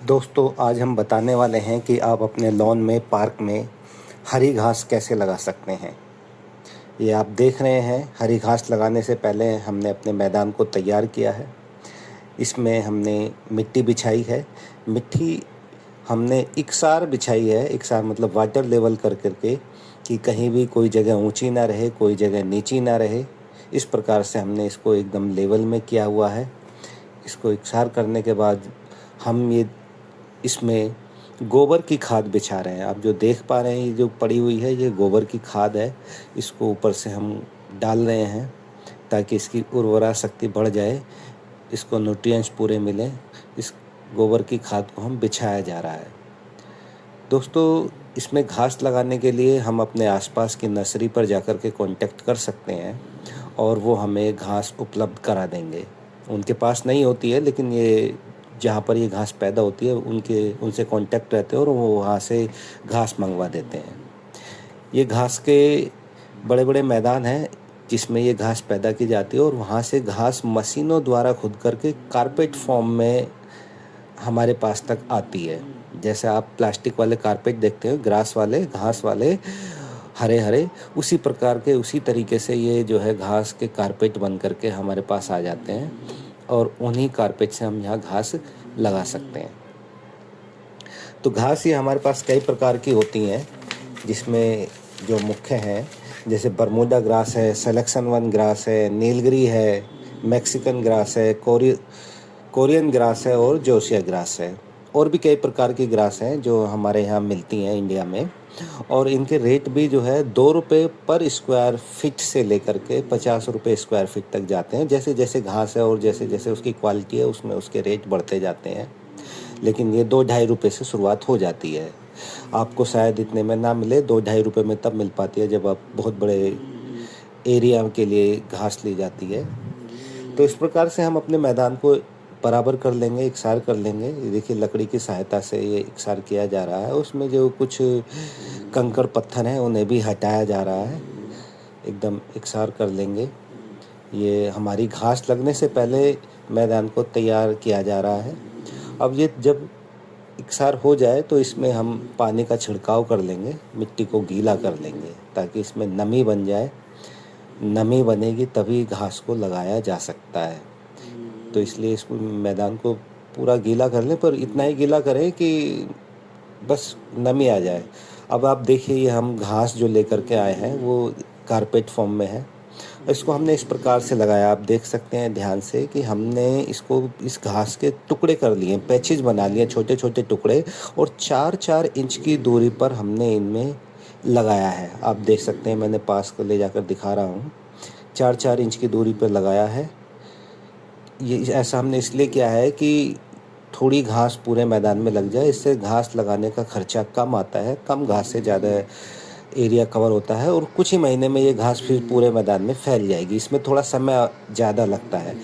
दोस्तों, आज हम बताने वाले हैं कि आप अपने लॉन में, पार्क में हरी घास कैसे लगा सकते हैं। ये आप देख रहे हैं, हरी घास लगाने से पहले हमने अपने मैदान को तैयार किया है। इसमें हमने मिट्टी बिछाई है। मिट्टी हमने एकसार बिछाई है, एकसार मतलब वाटर लेवल कर करके, कि कहीं भी कोई जगह ऊंची ना रहे, कोई जगह नीची ना रहे। इस प्रकार से हमने इसको एकदम लेवल में किया हुआ है। इसको एकसार करने के बाद हम ये इसमें गोबर की खाद बिछा रहे हैं। आप जो देख पा रहे हैं, ये जो पड़ी हुई है, ये गोबर की खाद है। इसको ऊपर से हम डाल रहे हैं ताकि इसकी उर्वरा शक्ति बढ़ जाए, इसको न्यूट्रिएंट्स पूरे मिलें। इस गोबर की खाद को हम बिछाया जा रहा है। दोस्तों, इसमें घास लगाने के लिए हम अपने आसपास की नर्सरी पर जाकर के कांटेक्ट कर सकते हैं और वो हमें घास उपलब्ध करा देंगे। उनके पास नहीं होती है, लेकिन ये जहाँ पर ये घास पैदा होती है उनसे कांटेक्ट रहते हैं और वो वहाँ से घास मंगवा देते हैं। ये घास के बड़े बड़े मैदान हैं जिसमें ये घास पैदा की जाती है और वहाँ से घास मशीनों द्वारा खुद करके कारपेट फॉर्म में हमारे पास तक आती है। जैसे आप प्लास्टिक वाले कारपेट देखते हो, ग्रास वाले, घास वाले, हरे हरे, उसी प्रकार के, उसी तरीके से ये जो है घास के कारपेट बन करके हमारे पास आ जाते हैं और उन्हीं कारपेट से हम यहाँ घास लगा सकते हैं। तो घास ये हमारे पास कई प्रकार की होती हैं, जिसमें जो मुख्य हैं, जैसे बरमूडा ग्रास है, सिलेक्शन वन ग्रास है, नीलगिरी है, मैक्सिकन ग्रास है, कोरियन ग्रास है और जोशिया ग्रास है। और भी कई प्रकार की ग्रास हैं जो हमारे यहाँ मिलती हैं इंडिया में, और इनके रेट भी जो है 2 रुपये पर स्क्वायर फीट से लेकर के 50 रुपये स्क्वायर फीट तक जाते हैं। जैसे जैसे घास है और जैसे जैसे उसकी क्वालिटी है, उसमें उसके रेट बढ़ते जाते हैं, लेकिन ये 2-2.5 रुपये से शुरुआत हो जाती है। आपको शायद इतने में ना मिले, 2-2.5 रुपये में तब मिल पाती है जब आप बहुत बड़े एरिया के लिए घास ली जाती है। तो इस प्रकार से हम अपने मैदान को बराबर कर लेंगे, एकसार कर लेंगे। ये देखिए, लकड़ी की सहायता से ये एकसार किया जा रहा है। उसमें जो कुछ कंकड़ पत्थर हैं उन्हें भी हटाया जा रहा है। एकदम एकसार कर लेंगे। ये हमारी घास लगने से पहले मैदान को तैयार किया जा रहा है। अब ये जब एकसार हो जाए तो इसमें हम पानी का छिड़काव कर लेंगे, मिट्टी को गीला कर लेंगे ताकि इसमें नमी बन जाए। नमी बनेगी तभी घास को लगाया जा सकता है। तो इसलिए इस मैदान को पूरा गीला कर लें, पर इतना ही गीला करें कि बस नमी आ जाए। अब आप देखिए, ये हम घास जो लेकर के आए हैं वो कारपेट फॉर्म में है। इसको हमने इस प्रकार से लगाया, आप देख सकते हैं ध्यान से कि हमने इसको, इस घास के टुकड़े कर लिए, पैचेज बना लिए, छोटे छोटे टुकड़े, और 4-4 इंच की दूरी पर हमने इनमें लगाया है। आप देख सकते हैं, मैंने पास को ले जाकर दिखा रहा हूँ। 4-4 इंच की दूरी पर लगाया है। ये ऐसा हमने इसलिए किया है कि थोड़ी घास पूरे मैदान में लग जाए। इससे घास लगाने का खर्चा कम आता है, कम घास से ज़्यादा एरिया कवर होता है और कुछ ही महीने में ये घास फिर पूरे मैदान में फैल जाएगी। इसमें थोड़ा समय ज़्यादा लगता है।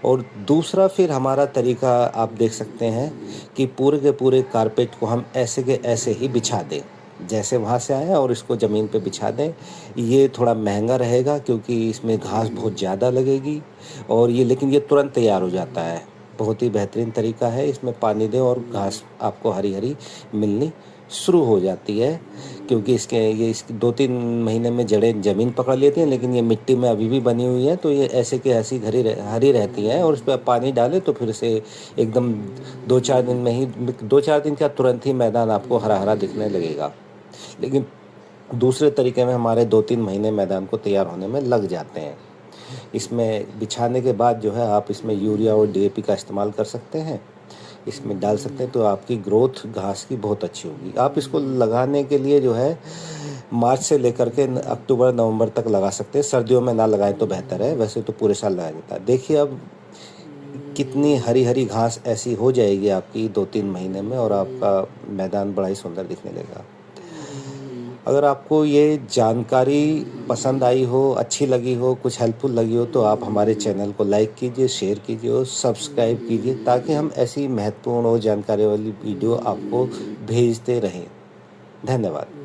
और दूसरा, फिर हमारा तरीका आप देख सकते हैं कि पूरे के पूरे कारपेट को हम ऐसे के ऐसे ही बिछा दें, जैसे वहाँ से आए और इसको ज़मीन पे बिछा दें। ये थोड़ा महंगा रहेगा क्योंकि इसमें घास बहुत ज़्यादा लगेगी, और ये, लेकिन ये तुरंत तैयार हो जाता है। बहुत ही बेहतरीन तरीका है। इसमें पानी दें और घास आपको हरी हरी मिलनी शुरू हो जाती है, क्योंकि इसके 2-3 महीने में जड़ें ज़मीन पकड़ लेती हैं, लेकिन ये मिट्टी में अभी भी बनी हुई है, तो ये ऐसे के ऐसी हरी रहती हैं। और उस पर पानी डालें तो फिर से एकदम 2-4 दिन में ही, 2-4 दिन का तुरंत ही मैदान आपको हरा हरा दिखने लगेगा। लेकिन दूसरे तरीके में हमारे 2-3 महीने मैदान को तैयार होने में लग जाते हैं। इसमें बिछाने के बाद जो है आप इसमें यूरिया और डीएपी का इस्तेमाल कर सकते हैं, इसमें डाल सकते हैं, तो आपकी ग्रोथ घास की बहुत अच्छी होगी। आप इसको लगाने के लिए जो है मार्च से लेकर के अक्टूबर नवंबर तक लगा सकते हैं। सर्दियों में ना लगाएं तो बेहतर है, वैसे तो पूरे साल लगाया जाता है। देखिए अब कितनी हरी हरी घास ऐसी हो जाएगी आपकी 2-3 महीने में, और आपका मैदान बड़ा ही सुंदर दिखने लगेगा। अगर आपको ये जानकारी पसंद आई हो, अच्छी लगी हो, कुछ हेल्पफुल लगी हो, तो आप हमारे चैनल को लाइक कीजिए, शेयर कीजिए और सब्सक्राइब कीजिए, ताकि हम ऐसी महत्वपूर्ण और जानकारी वाली वीडियो आपको भेजते रहें। धन्यवाद।